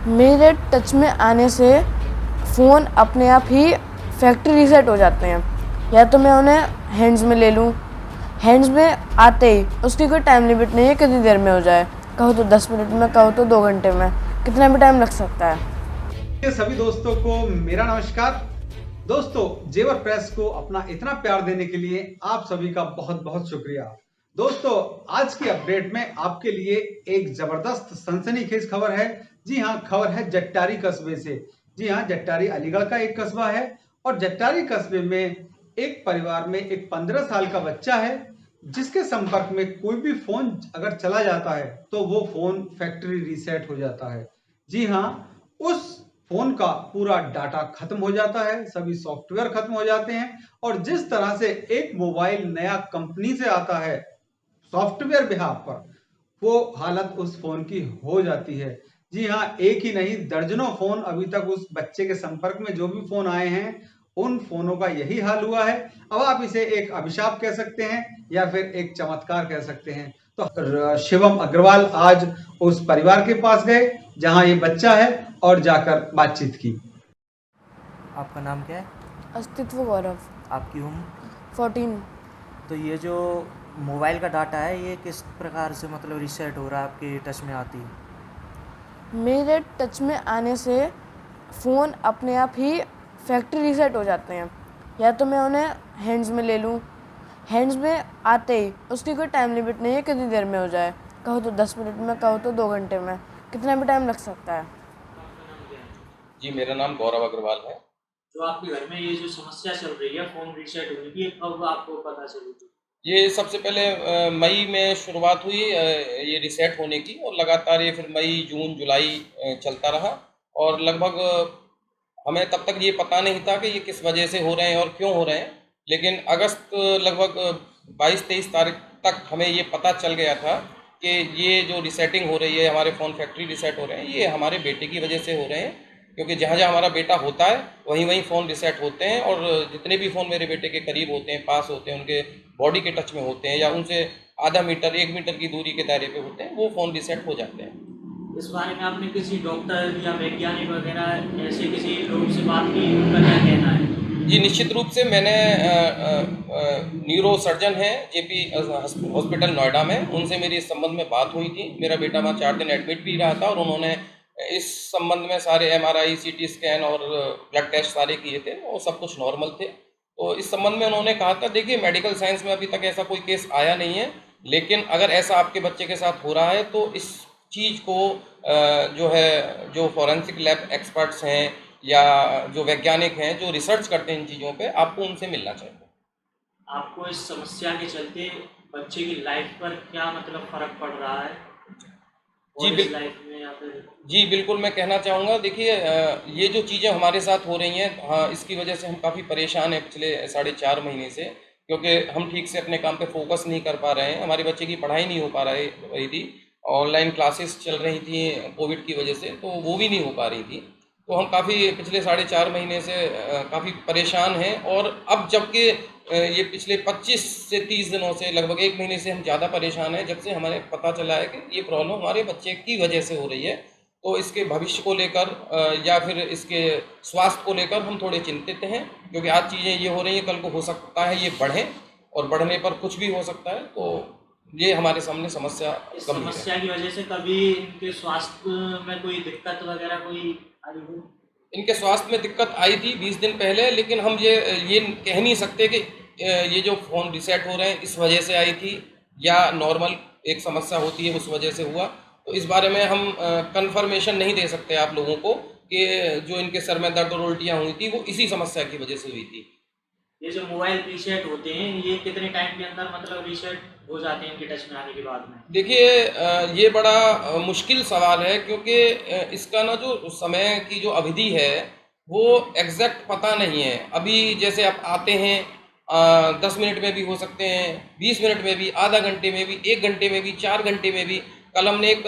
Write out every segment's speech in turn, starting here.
मेरे टच में आने से फ़ोन अपने आप ही फैक्ट्री रीसेट हो जाते हैं, या तो मैं उन्हें हैंड्स में ले लूँ। हैंड्स में आते ही उसकी कोई टाइम लिमिट नहीं है कितनी देर में हो जाए, कहो तो 10 मिनट में, कहो तो 2 घंटे में, कितना भी टाइम लग सकता है। सभी दोस्तों को मेरा नमस्कार। दोस्तों, जेवर प्रेस को अपना इतना प्यार देने के लिए आप सभी का बहुत बहुत शुक्रिया। दोस्तों, आज की अपडेट में आपके लिए एक जबरदस्त सनसनीखेज खबर है। जी हाँ, खबर है जट्टारी कस्बे से। जी हाँ, जट्टारी अलीगढ़ का एक कस्बा है और जट्टारी कस्बे में एक परिवार में एक 15 साल का बच्चा है, जिसके संपर्क में कोई भी फोन अगर चला जाता है तो वो फोन फैक्ट्री रीसेट हो जाता है। जी हाँ, उस फोन का पूरा डाटा खत्म हो जाता है, सभी सॉफ्टवेयर खत्म हो जाते हैं और जिस तरह से एक मोबाइल नया कंपनी से आता है सॉफ्टवेयर बिहाफ पर, वो हालत उस फोन की हो जाती है। जी हाँ, एक ही नहीं दर्जनों फोन अभी तक उस बच्चे के संपर्क में जो भी फोन आए हैं उन फोनों का यही हाल हुआ है। अब आप इसे एक अभिशाप कह सकते हैं या फिर एक चमत्कार कह सकते हैं। तो शिवम अग्रवाल आज उस परिवार के पास गए जहां ये बच्चा है और जाकर बातचीत की। आपका नाम क्या है? अस्तित्व गौरव। आपकी उम्र? 14। तो ये जो मोबाइल का डाटा है ये किस प्रकार से मतलब रीसेट हो रहा है आपके टच में आती है? मेरे टच में आने से फ़ोन अपने आप ही फैक्ट्री रीसेट हो जाते हैं, या तो मैं उन्हें हैंड्स में ले लूँ। हैंड्स में आते ही उसकी कोई टाइम लिमिट नहीं है कितनी देर में हो जाए, कहो तो 10 मिनट में, कहो तो 2 घंटे में, कितना भी टाइम लग सकता है। जी, मेरा नाम गौरव अग्रवाल है। जो आपके घर में ये जो समस्या चल रही है फ़ोन रीसेट होने की, ये कब आपको पता चली थी? ये सबसे पहले मई में शुरुआत हुई ये रीसेट होने की और लगातार ये फिर मई, जून, जुलाई चलता रहा और लगभग हमें तब तक ये पता नहीं था कि ये किस वजह से हो रहे हैं और क्यों हो रहे हैं। लेकिन अगस्त लगभग 22-23 तारीख तक हमें ये पता चल गया था कि ये जो रीसेटिंग हो रही है, हमारे फ़ोन फैक्ट्री रीसेट हो रहे हैं, ये हमारे बेटे की वजह से हो रहे हैं। क्योंकि जहाँ जहाँ हमारा बेटा होता है वहीं वहीं फ़ोन रीसेट होते हैं और जितने भी फ़ोन मेरे बेटे के करीब होते हैं, पास होते हैं, उनके बॉडी के टच में होते हैं या उनसे आधा मीटर 1 मीटर की दूरी के दायरे पे होते हैं, वो फ़ोन रीसेट हो जाते हैं। इस बारे में आपने किसी डॉक्टर या वैज्ञानिक वगैरह ऐसे किसी लोग से बात की, उनका क्या कहना है? जी, निश्चित रूप से मैंने न्यूरो सर्जन हैं जेपी हॉस्पिटल नोएडा में, उनसे मेरी इस संबंध में बात हुई थी। मेरा बेटा वहाँ 4 दिन एडमिट भी रहा था और उन्होंने इस संबंध में सारे एमआरआई, सीटी स्कैन और ब्लड टेस्ट सारे किए थे और सब कुछ नॉर्मल थे। तो इस संबंध में उन्होंने कहा था, देखिए मेडिकल साइंस में अभी तक ऐसा कोई केस आया नहीं है, लेकिन अगर ऐसा आपके बच्चे के साथ हो रहा है तो इस चीज़ को जो है, जो फॉरेंसिक लैब एक्सपर्ट्स हैं या जो वैज्ञानिक हैं जो रिसर्च करते हैं इन चीज़ों पे, आपको उनसे मिलना चाहिए। आपको इस समस्या के चलते बच्चे की लाइफ पर क्या मतलब फ़र्क पड़ रहा है? जी, कॉलेज लाइफ में या फिर? जी, बिल्कुल मैं कहना चाहूँगा, देखिए ये जो चीज़ें हमारे साथ हो रही हैं, हाँ, इसकी वजह से हम काफ़ी परेशान हैं पिछले 4.5 महीने से, क्योंकि हम ठीक से अपने काम पे फोकस नहीं कर पा रहे हैं। हमारे बच्चे की पढ़ाई नहीं हो पा रही थी, ऑनलाइन क्लासेस चल रही थी कोविड की वजह से, तो वो भी नहीं हो पा रही थी। तो हम काफ़ी पिछले 4.5 महीने से काफ़ी परेशान हैं और अब जबकि ये पिछले 25 से 30 दिनों से लगभग 1 महीने से हम ज़्यादा परेशान हैं, जब से हमें पता चला है कि ये प्रॉब्लम हमारे बच्चे की वजह से हो रही है। तो इसके भविष्य को लेकर या फिर इसके स्वास्थ्य को लेकर हम थोड़े चिंतित हैं, क्योंकि आज चीज़ें ये हो रही हैं, कल को हो सकता है ये बढ़ें और बढ़ने पर कुछ भी हो सकता है। तो ये हमारे सामने समस्या इस गंभीर है। समस्या की वजह से कभी इनके स्वास्थ्य में कोई दिक्कत वगैरह कोई आई हो? इनके स्वास्थ्य में दिक्कत आई थी 20 दिन पहले, लेकिन हम ये कह नहीं सकते कि ये जो फ़ोन रीसेट हो रहे हैं इस वजह से आई थी या नॉर्मल एक समस्या होती है उस वजह से हुआ। तो इस बारे में हम कंफर्मेशन नहीं दे सकते आप लोगों को कि जो इनके सर में दर्द और उल्टियाँ हुई थी वो इसी समस्या की वजह से हुई थी। ये जो मोबाइल रीसेट होते हैं ये कितने टाइम के अंदर मतलब रीसेट हो जाते हैं इनके टच में आने के बाद में? देखिए ये बड़ा मुश्किल सवाल है, क्योंकि इसका ना जो समय की जो अवधि है वो एग्जैक्ट पता नहीं है। अभी जैसे आप आते हैं 10 मिनट में भी हो सकते हैं, 20 मिनट में भी, आधा घंटे में भी, 1 घंटे में भी, 4 घंटे में भी। कल हमने एक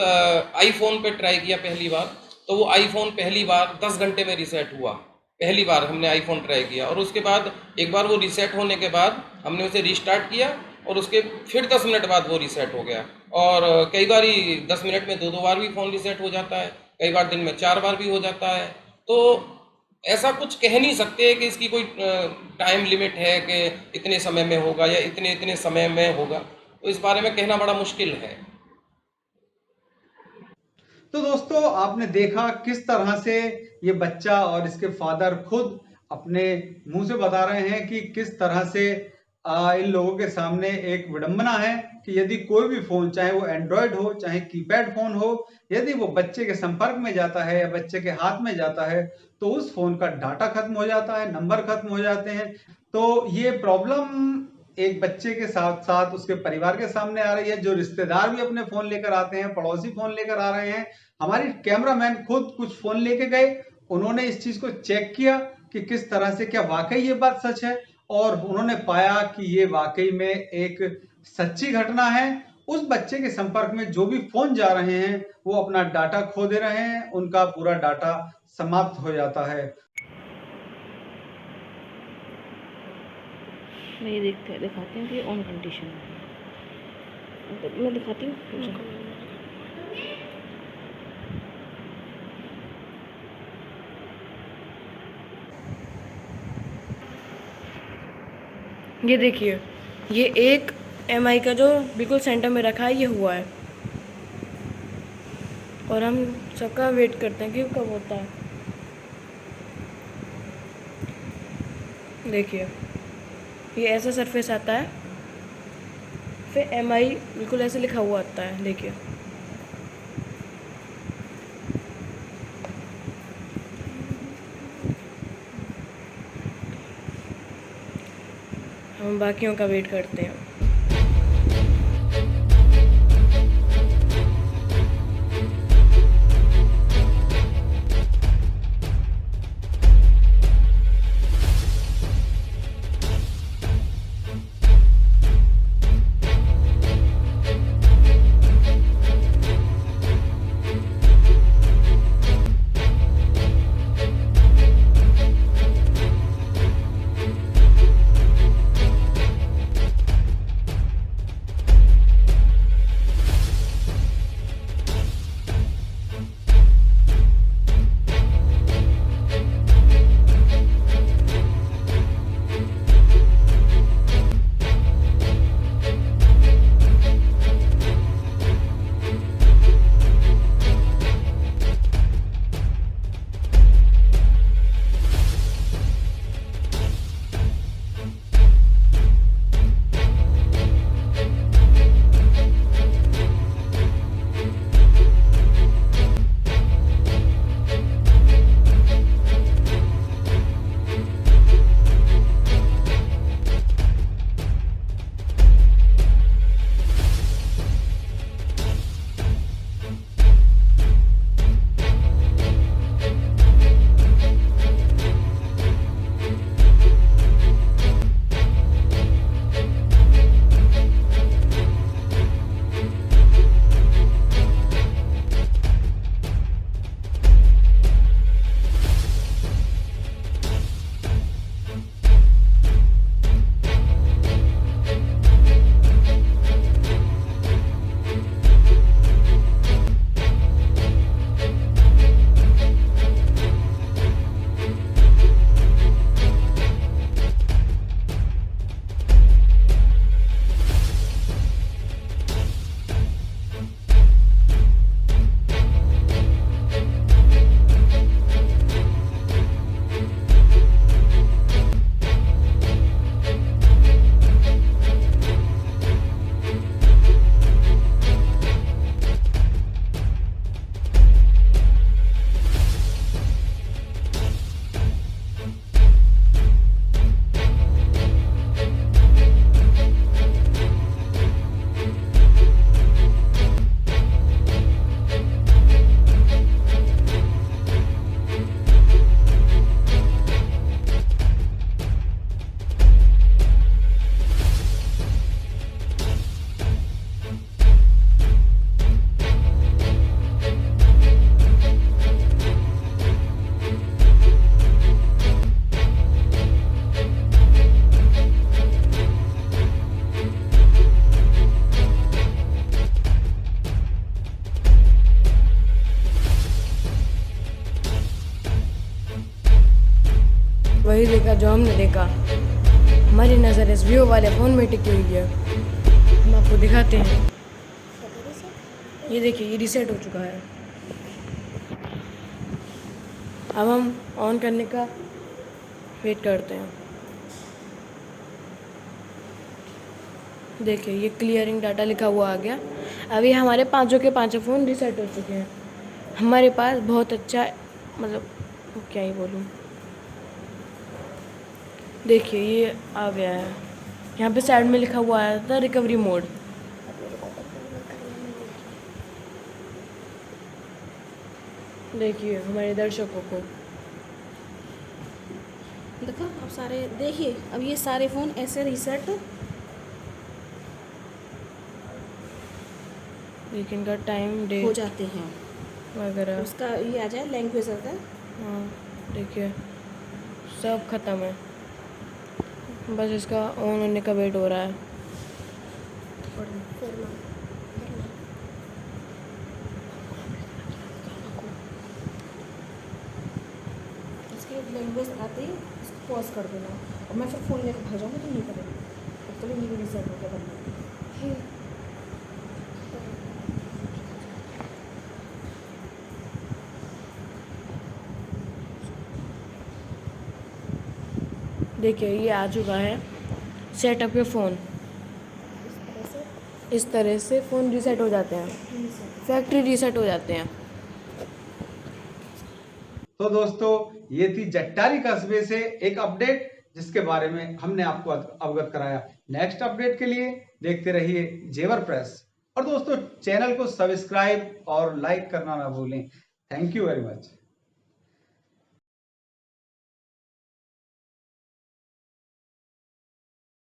आईफोन पे ट्राई किया पहली बार, तो वो आईफोन पहली बार 10 घंटे में रीसेट हुआ। पहली बार हमने आईफोन ट्राई किया और उसके बाद एक बार वो रीसेट होने के बाद हमने उसे रीस्टार्ट किया और उसके फिर 10 मिनट बाद वो रीसेट हो गया। और कई बार 10 मिनट में 2-2 बार भी फ़ोन रीसेट हो जाता है। कई बार दिन में 4 बार भी हो जाता है। तो ऐसा कुछ कह नहीं सकते कि इसकी कोई टाइम लिमिट है कि इतने समय में होगा या इतने इतने समय में होगा, तो इस बारे में कहना बड़ा मुश्किल है। तो दोस्तों आपने देखा किस तरह से ये बच्चा और इसके फादर खुद अपने मुंह से बता रहे हैं कि किस तरह से इन लोगों के सामने एक विडंबना है कि यदि कोई भी फोन, चाहे वो एंड्रॉयड हो चाहे कीपैड फोन हो, यदि वो बच्चे के संपर्क में जाता है या बच्चे के हाथ में जाता है तो उस फोन का डाटा खत्म हो जाता है, नंबर खत्म हो जाते हैं। तो ये प्रॉब्लम एक बच्चे के साथ साथ उसके परिवार के सामने आ रही है। जो रिश्तेदार भी अपने फोन लेकर आते हैं, पड़ोसी फोन लेकर आ रहे हैं। हमारी कैमरामैन खुद कुछ फोन लेके गए, उन्होंने इस चीज को चेक किया कि किस तरह से, क्या वाकई ये बात सच है, और उन्होंने पाया कि ये वाकई में एक सच्ची घटना है। उस बच्चे के संपर्क में जो भी फोन जा रहे हैं वो अपना डाटा खो दे रहे हैं, उनका पूरा डाटा समाप्त हो जाता है। मैं ये दिखाती हूँ कि ऑन कंडीशन है। मैं दिखाती हूँ। ये देखिए, ये एक MI का जो बिल्कुल सेंटर में रखा है ये हुआ है, और हम सबका वेट करते हैं कि कब होता है। देखिए ये ऐसा सरफेस आता है, फिर MI बिल्कुल ऐसे लिखा हुआ आता है। देखिए हम बाकियों का वेट करते हैं। वही देखा जो हमने देखा। हमारी नज़र इस वीवो वाले फ़ोन में टिकी हुई है। हम आपको दिखाते हैं। ये देखिए, ये रीसेट हो चुका है। अब हम ऑन करने का वेट करते हैं। देखिए, ये क्लियरिंग डाटा लिखा हुआ आ गया। अभी हमारे पाँचों के पाँचों फ़ोन रीसेट हो चुके हैं। हमारे पास बहुत अच्छा, मतलब क्या ही बोलूँ। देखिए, ये आ गया है। यहाँ पे साइड में लिखा हुआ आया था रिकवरी मोड। देखिए हमारे दर्शकों को। देखो अब सारे देखिए, अब ये सारे फ़ोन ऐसे रीसेट लेकिन इनका टाइम हो डेट जाते हैं। वगैरह। उसका ये आ जाए लैंग्वेज आता है। हाँ, देखिए सब ख़त्म है। बस इसका ऑन होने का वेट हो रहा है। इसकी लैंग्वेज आते ही इसको पॉज कर देना और मैं फिर फ़ोन लेकर भाग जाऊँगी तो नहीं करेंगे। तब तो नहीं रीसेट हो गया बंदा। देखिए ये आ चुका है सेटअप योर फ़ोन। इस तरह से फ़ोन रीसेट हो जाते हैं, फैक्ट्री रीसेट हो जाते हैं। तो दोस्तों, ये थी जट्टारी कस्बे से एक अपडेट जिसके बारे में हमने आपको अवगत कराया। नेक्स्ट अपडेट के लिए देखते रहिए जेवर प्रेस। और दोस्तों, चैनल को सब्सक्राइब और लाइक करना ना भूलें। Thank you very much.